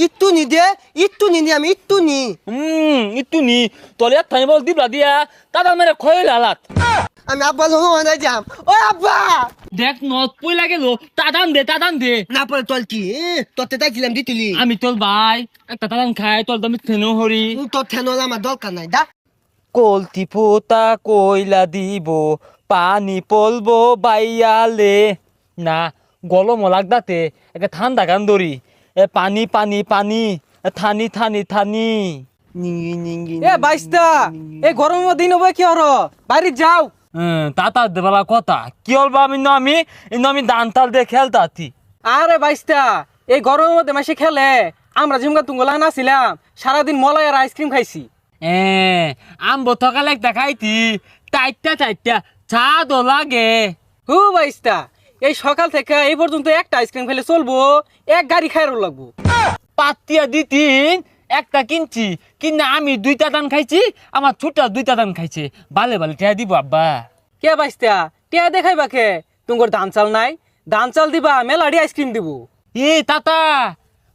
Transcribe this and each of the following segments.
ইট্টু নি দে ইট্টু নি আমি ইট্টু নি ইট্টু নি তলে থাই বল দিবলা দিয়া তাদা মেরে খয়ে লালাত আমি আব্বা লোক নাই যাম ও আব্বা দেখ নত পই লাগে লো তাদান দে না পরে তল কি তোতে তাইছিলাম দিতুলি আমি তোল ভাই একটা তাদান খাই তোল দামি থেনো হরি তোর ঠেনল আমার দরকার নাই দা কলতি পোতা কইলা দিব পানি পলবো বাইয়ালে না গলম লাগদাতে একটা ঠান্ডা গান ধরি পানি পানি পানি থানি থানি থানি নিঙ্গি নিঙ্গি এ বাইস্তা এই গরমের দিন হবে কি হর বাইরে যাও তাতা দেবালা কথা কি হলবা আমি দান তাল দিয়ে খেলতাতি আরে বাইস্তা এই গরমের মধ্যে মাসে খেলে আমরা ঝিমকা তুঙ্গলা নাছিলাম সারাদিন মলাই আর আইসক্রিম খাইছি আম্ব থকালে দেখাইতি চাইটা চা দো লাগে হু বাইস্তা এই সকাল থেকে এই পর্যন্ত একটা আইসক্রিম খেলে চলবো এক গাড়ি খাইরও লাগবো পাতিয়া দিতিন একটা কিনছি কিনা আমি দুইটা দান খাইছি আমার ছোটা দুইটা দান খাইছে বালে টিয়া দিব আব্বা কে বাইস্তা টিয়া দেখাইবা কে তুঙ্গর ধান চাল নাই ধান চাল দিবা মেলাডি আইসক্রিম দিব তাতা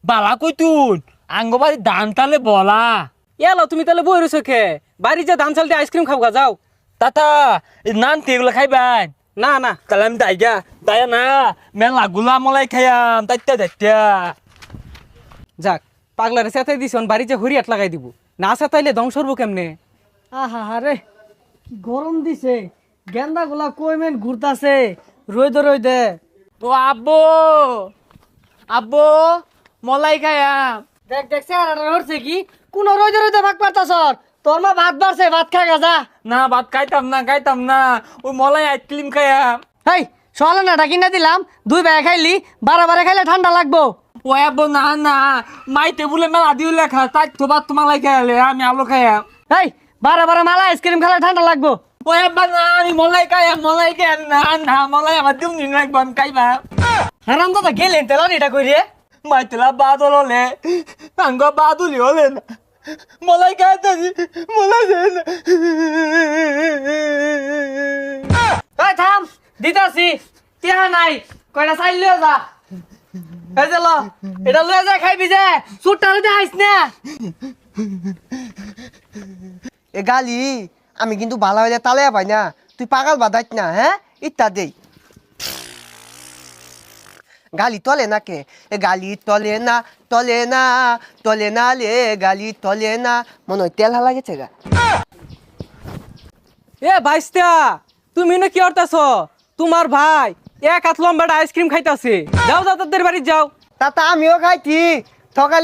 বালা কইতুন আঙ্গবাড়ি দান তালে বলা এলো তুমি তাহলে বই রয়েছো কে বাড়ি যা ধান চাল দিয়ে আইসক্রিম খাবো যাও তাতা নান তেগুলো খাইবান না না তাহলে আমি দায়া না মেলা গুলা মলাই খাইয়াম তাইতা যাক পাগলারে চেতাই দিছ বাড়ি যে হরিয়াট লাগাই দিব না চেতাইলে ধ্বংস হবো কেমনে আহা রে কি গরম দিছে গেন্দা গুলা কইমেন ঘুরতাছে রইদে ও আব্বো মলাই খাইয়াম দেখ দেখ চেহারাটা হচ্ছে কি কোন রইদে ভাগ পারতাছ তোর মা ভাত বাড়ছে ভাত খা গাজা না ভাত খাইতাম না ওই মলাই আইসক্রিম খাইয়াম হেই সকালে না ডাকি না দিলাম দুই বেলা খাইলি বারে খাইলে ঠান্ডা লাগবো ও আব্বো না মাই টেবুলে মেলা দিও লেখা তাই তো ভাত মালাই খাইলে আমি আলো খাইয়াম হেই বারে মালা আইসক্রিম খেলে ঠান্ডা লাগবো ও আব্বা না আমি মলাই খাইয়াম না মলাই আমার দিম নি লাগবো আমি খাইবা হারাম দাদা গেলেন তেলা এটা কই রে মাই তেলা বাদল হলে আঙ্গ বাদুলি হলে না মলাই খাইতাছি মলাই দেয় না এই থাম দিতাছি টিয়া নাই কয়টা চাইল লিয়ে যা এই যে ল এটা লয়ে যা খাইবি যে সুটটা লইতে আইস না এ গালি আমি কিন্তু ভালো হইলে তালে পাই না তুই পাগল বাদাইত না হ্যাঁ ইত্যা দেই গালি তলে না কে এ গালি তলে না লে গালি তলে না মনে হয় তেল হালা গেছে গা এ বাইস্তা তুমি না কি করতেছ তোমার ভাই এক হাত লম্বাটা আইসক্রিম খাইতাছে যাও তাদের বাড়ি যাও তা আমিও খাইছি সকালে